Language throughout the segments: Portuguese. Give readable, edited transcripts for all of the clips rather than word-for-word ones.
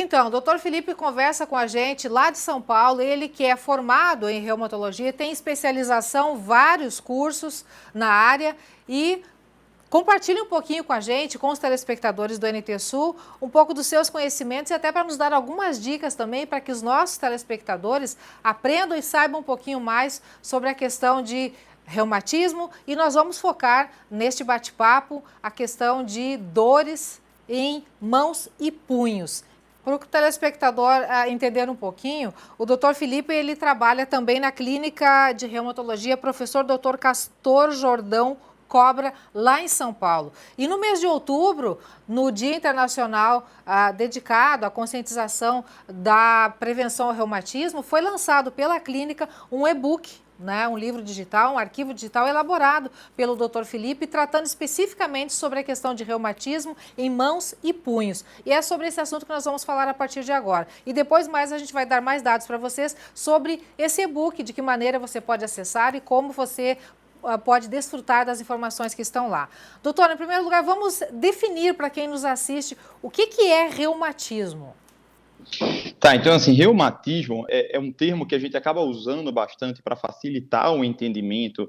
Então, o doutor Felipe conversa com a gente lá de São Paulo, ele que é formado em reumatologia, tem especialização, vários cursos na área e compartilhe um pouquinho com a gente, com os telespectadores do NT Sul, um pouco dos seus conhecimentos e até para nos dar algumas dicas também para que os nossos telespectadores aprendam e saibam um pouquinho mais sobre a questão de reumatismo e nós vamos focar neste bate-papo a questão de dores em mãos e punhos. Para o telespectador entender um pouquinho, o doutor Felipe ele trabalha também na clínica de reumatologia professor Dr. Castor Jordão Cobra, lá em São Paulo. E no mês de outubro, no Dia Internacional dedicado à conscientização da prevenção ao reumatismo, foi lançado pela clínica um e-book, né, um livro digital, um arquivo digital elaborado pelo Dr. Felipe, tratando especificamente sobre a questão de reumatismo em mãos e punhos. E é sobre esse assunto que nós vamos falar a partir de agora. E depois mais a gente vai dar mais dados para vocês sobre esse e-book, de que maneira você pode acessar e como você pode desfrutar das informações que estão lá. Doutora, em primeiro lugar, vamos definir para quem nos assiste o que é reumatismo. Tá, então assim, reumatismo é um termo que a gente acaba usando bastante para facilitar o entendimento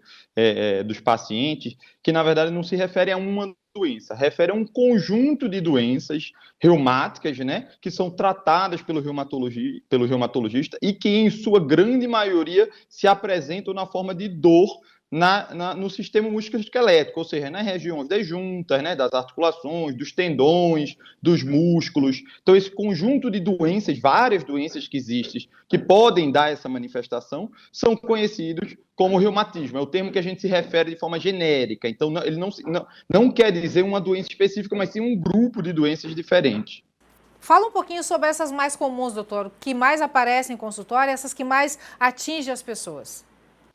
dos pacientes, que na verdade não se refere a uma doença, refere a um conjunto de doenças reumáticas, né, que são tratadas pelo reumatologista e que em sua grande maioria se apresentam na forma de dor no sistema musculoesquelético, ou seja, nas regiões das juntas, né, das articulações, dos tendões, dos músculos. Então, esse conjunto de doenças, várias doenças que existem, que podem dar essa manifestação, são conhecidos como reumatismo. É o termo que a gente se refere de forma genérica. Então, ele não quer dizer uma doença específica, mas sim um grupo de doenças diferentes. Fala um pouquinho sobre essas mais comuns, doutor, que mais aparecem em consultório, essas que mais atingem as pessoas.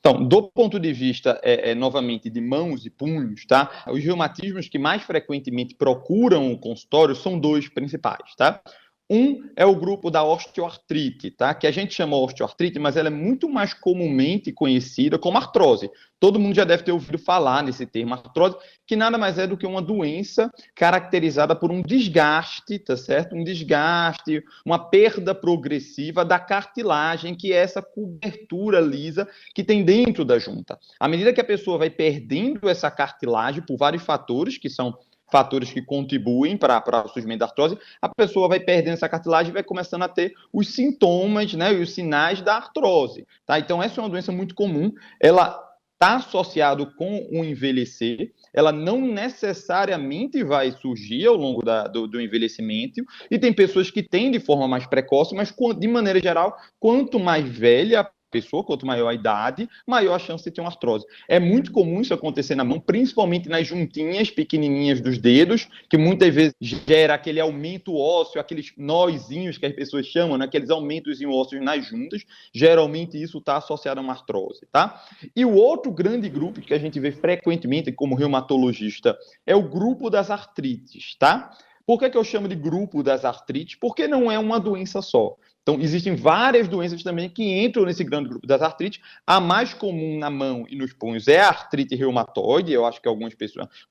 Então, do ponto de vista, novamente, de mãos e punhos, tá? Os reumatismos que mais frequentemente procuram o consultório são dois principais, tá? Um é o grupo da osteoartrite, tá? Que a gente chama osteoartrite, mas ela é muito mais comumente conhecida como artrose. Todo mundo já deve ter ouvido falar nesse termo artrose, que nada mais é do que uma doença caracterizada por um desgaste, tá certo? Um desgaste, uma perda progressiva da cartilagem, que é essa cobertura lisa que tem dentro da junta. À medida que a pessoa vai perdendo essa cartilagem por vários fatores, que são fatores que contribuem para o surgimento da artrose, a pessoa vai perdendo essa cartilagem e vai começando a ter os sintomas, né, e os sinais da artrose. Tá? Então, essa é uma doença muito comum, ela está associada com o envelhecer, ela não necessariamente vai surgir ao longo do envelhecimento, e tem pessoas que têm de forma mais precoce, mas de maneira geral, quanto mais velha a pessoa, quanto maior a idade, maior a chance de ter uma artrose. É muito comum isso acontecer na mão, principalmente nas juntinhas pequenininhas dos dedos, que muitas vezes gera aquele aumento ósseo, aqueles nozinhos que as pessoas chamam, né? Aqueles aumentos ósseos nas juntas. Geralmente isso está associado a uma artrose, tá? E o outro grande grupo que a gente vê frequentemente como reumatologista é o grupo das artrites, tá? Por que eu chamo de grupo das artrites? Porque não é uma doença só. Então, existem várias doenças também que entram nesse grande grupo das artrites. A mais comum na mão e nos punhos é a artrite reumatoide. Eu acho que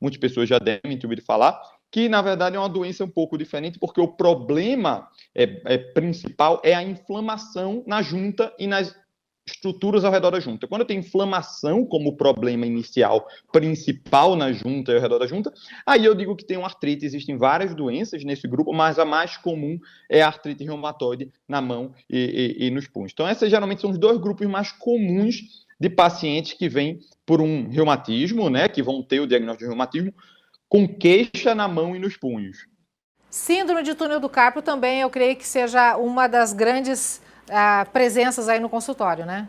muitas pessoas já devem ter ouvido falar, que na verdade é uma doença um pouco diferente, porque o problema principal é a inflamação na junta e nas estruturas ao redor da junta. Quando eu tenho inflamação como problema inicial, principal na junta e ao redor da junta, aí eu digo que tem uma artrite. Existem várias doenças nesse grupo, mas a mais comum é a artrite reumatoide na mão e nos punhos. Então, esses geralmente são os dois grupos mais comuns de pacientes que vêm por um reumatismo, né, que vão ter o diagnóstico de reumatismo, com queixa na mão e nos punhos. Síndrome de túnel do carpo também, eu creio que seja uma das grandes presenças aí no consultório, né?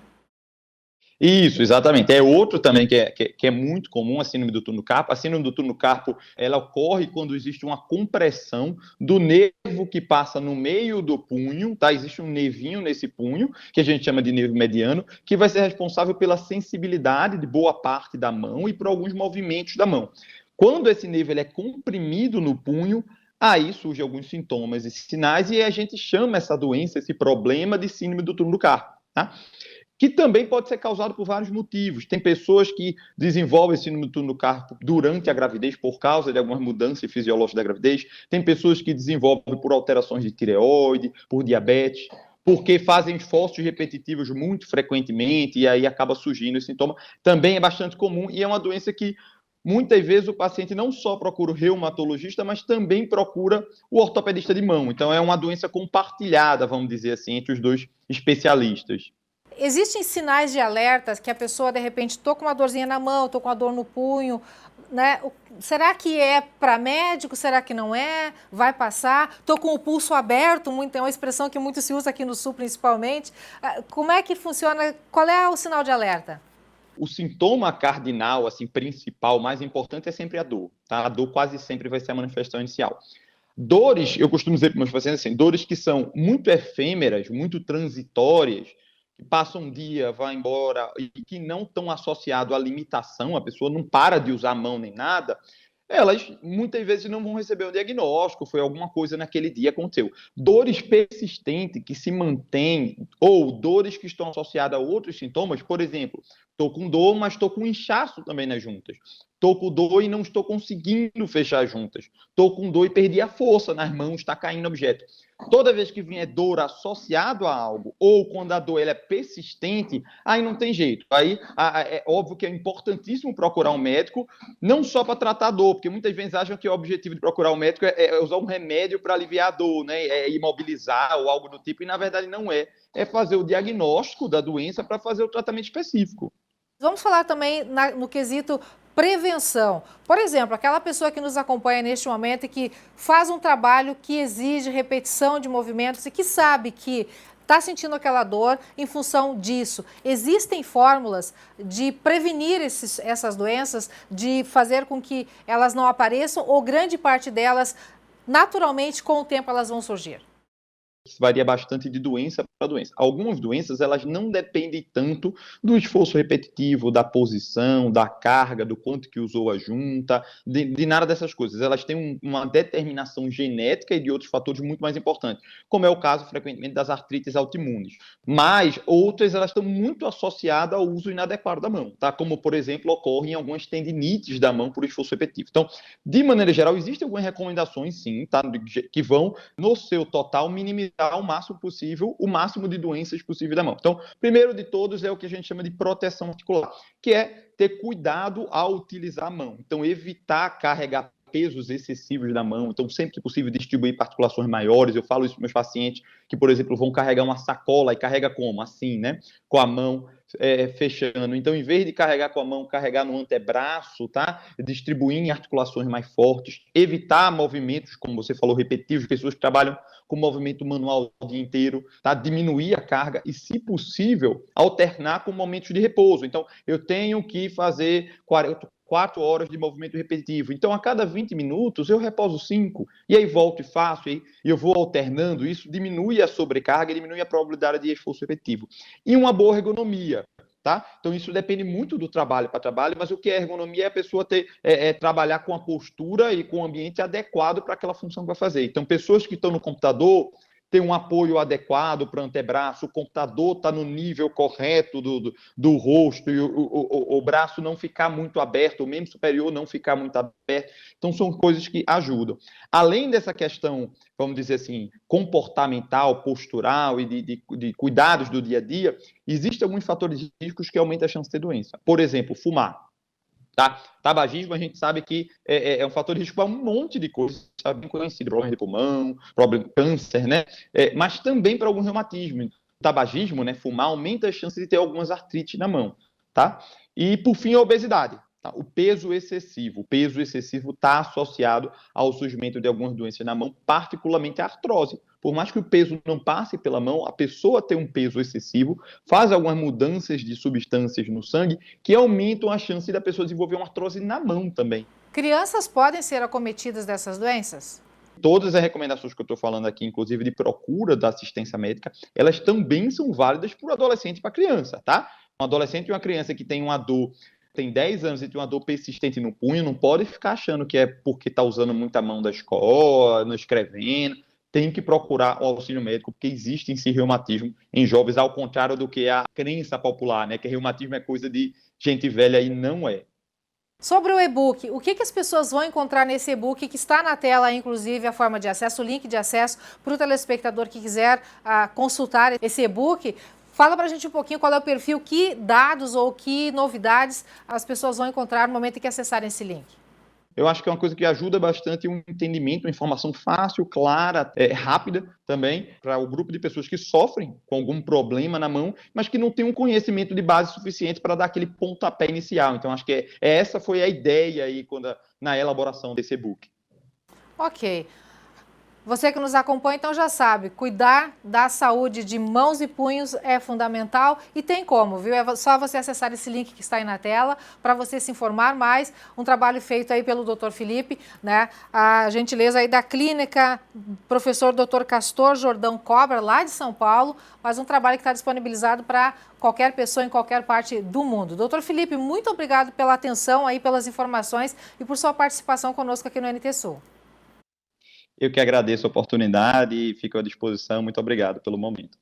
Isso, exatamente. É outro também que é muito comum, a síndrome do túnel do carpo. A síndrome do túnel do carpo, ela ocorre quando existe uma compressão do nervo que passa no meio do punho, tá? Existe um nervinho nesse punho, que a gente chama de nervo mediano, que vai ser responsável pela sensibilidade de boa parte da mão e por alguns movimentos da mão. Quando esse nervo ele é comprimido no punho, aí surgem alguns sintomas e sinais, e a gente chama essa doença, esse problema de síndrome do túnel do carpo, tá? que também pode ser causado por vários motivos. Tem pessoas que desenvolvem síndrome do túnel do carpo durante a gravidez por causa de algumas mudanças fisiológicas da gravidez. Tem pessoas que desenvolvem por alterações de tireoide, por diabetes, porque fazem esforços repetitivos muito frequentemente e aí acaba surgindo esse sintoma. Também é bastante comum e é uma doença que muitas vezes o paciente não só procura o reumatologista, mas também procura o ortopedista de mão. Então é uma doença compartilhada, vamos dizer assim, entre os dois especialistas. Existem sinais de alertas que a pessoa, de repente, estou com uma dorzinha na mão, estou com uma dor no punho, né? Será que é para médico? Será que não é? Vai passar? Estou com o pulso aberto, é uma expressão que muito se usa aqui no Sul, principalmente. Como é que funciona? Qual é o sinal de alerta? O sintoma cardinal, assim, principal, mais importante é sempre a dor, tá? A dor quase sempre vai ser a manifestação inicial. Dores, eu costumo dizer para meus pacientes assim, dores que são muito efêmeras, muito transitórias, que passam um dia, vai embora, e que não estão associadas à limitação, a pessoa não para de usar a mão nem nada, elas muitas vezes não vão receber um diagnóstico, foi alguma coisa naquele dia que aconteceu. Dores persistentes que se mantêm, ou dores que estão associadas a outros sintomas, por exemplo, estou com dor, mas estou com inchaço também nas juntas. Estou com dor e não estou conseguindo fechar as juntas. Estou com dor e perdi a força nas mãos, está caindo objeto. Toda vez que vier dor associado a algo, ou quando a dor ela é persistente, aí não tem jeito. Aí é óbvio que é importantíssimo procurar um médico, não só para tratar a dor, porque muitas vezes acham que o objetivo de procurar um médico é usar um remédio para aliviar a dor, né? É imobilizar ou algo do tipo, e na verdade não é. É fazer o diagnóstico da doença para fazer o tratamento específico. Vamos falar também no quesito prevenção. Por exemplo, aquela pessoa que nos acompanha neste momento e que faz um trabalho que exige repetição de movimentos e que sabe que está sentindo aquela dor em função disso. Existem fórmulas de prevenir essas doenças, de fazer com que elas não apareçam ou grande parte delas, naturalmente, com o tempo, elas vão surgir? Isso varia bastante de doença para doença. Algumas doenças, elas não dependem tanto do esforço repetitivo, da posição, da carga, do quanto que usou a junta, de nada dessas coisas. Elas têm uma determinação genética e de outros fatores muito mais importantes, como é o caso, frequentemente, das artrites autoimunes. Mas outras, elas estão muito associadas ao uso inadequado da mão, tá? Como, por exemplo, ocorre em algumas tendinites da mão por esforço repetitivo. Então, de maneira geral, existem algumas recomendações, sim, tá? Que vão, no seu total, minimizar ao máximo possível, o máximo de doenças possível da mão. Então, primeiro de todos é o que a gente chama de proteção articular, que é ter cuidado ao utilizar a mão. Então, evitar carregar pesos excessivos da mão. Então, sempre que possível, distribuir para articulações maiores. Eu falo isso para meus pacientes que, por exemplo, vão carregar uma sacola e carrega como? Assim, né? Com a mão fechando. Então, em vez de carregar com a mão, carregar no antebraço, tá? Distribuir em articulações mais fortes. Evitar movimentos, como você falou, repetitivos, pessoas que trabalham com movimento manual o dia inteiro, tá? Diminuir a carga e, se possível, alternar com momentos de repouso. Então, eu tenho que fazer 4 horas de movimento repetitivo. Então, a cada 20 minutos, eu repouso 5, e aí volto e faço, e eu vou alternando. Isso diminui a sobrecarga, diminui a probabilidade de esforço repetitivo. E uma boa ergonomia. Tá? Então, isso depende muito do trabalho para trabalho, mas o que é ergonomia é a pessoa trabalhar com a postura e com o ambiente adequado para aquela função que vai fazer. Então, pessoas que estão no computador têm um apoio adequado para o antebraço, o computador está no nível correto do rosto, e o braço não ficar muito aberto, o membro superior não ficar muito aberto. Então, são coisas que ajudam. Além dessa questão, vamos dizer assim, comportamental, postural e de cuidados do dia a dia, existem alguns fatores de riscos que aumentam a chance de ter doença. Por exemplo, fumar. Tá? Tabagismo, a gente sabe que é um fator de risco para um monte de coisas, está bem conhecido, problema de pulmão, problema de câncer, né? Mas também para algum reumatismo. O tabagismo, né, fumar, aumenta a chance de ter algumas artrites na mão, tá? E, por fim, a obesidade. Tá? O peso excessivo está associado ao surgimento de algumas doenças na mão, particularmente a artrose. Por mais que o peso não passe pela mão, a pessoa tem um peso excessivo, faz algumas mudanças de substâncias no sangue que aumentam a chance da pessoa desenvolver uma artrose na mão também. Crianças podem ser acometidas dessas doenças? Todas as recomendações que eu estou falando aqui, inclusive de procura da assistência médica, elas também são válidas para o adolescente e para a criança, tá? Um adolescente e uma criança que tem uma dor, tem 10 anos e tem uma dor persistente no punho, não pode ficar achando que é porque está usando muita mão da escola, não escrevendo. tem que procurar o auxílio médico, porque existe sim reumatismo em jovens, ao contrário do que a crença popular, né? Que reumatismo é coisa de gente velha e não é. Sobre o e-book, o que as pessoas vão encontrar nesse e-book que está na tela, inclusive a forma de acesso, o link de acesso para o telespectador que quiser consultar esse e-book? Fala para a gente um pouquinho qual é o perfil, que dados ou que novidades as pessoas vão encontrar no momento em que acessarem esse link. Eu acho que é uma coisa que ajuda bastante um entendimento, uma informação fácil, clara, rápida também, para o grupo de pessoas que sofrem com algum problema na mão, mas que não tem um conhecimento de base suficiente para dar aquele pontapé inicial. Então, acho que essa foi a ideia aí na elaboração desse e-book. Ok. Você que nos acompanha, então já sabe, cuidar da saúde de mãos e punhos é fundamental e tem como, viu? É só você acessar esse link que está aí na tela para você se informar mais. Um trabalho feito aí pelo Dr. Felipe, né? A gentileza aí da clínica, professor Dr. Castor Jordão Cobra, lá de São Paulo, mas um trabalho que está disponibilizado para qualquer pessoa em qualquer parte do mundo. Dr. Felipe, muito obrigado pela atenção aí, pelas informações e por sua participação conosco aqui no NT Sul. Eu que agradeço a oportunidade e fico à disposição. Muito obrigado pelo momento.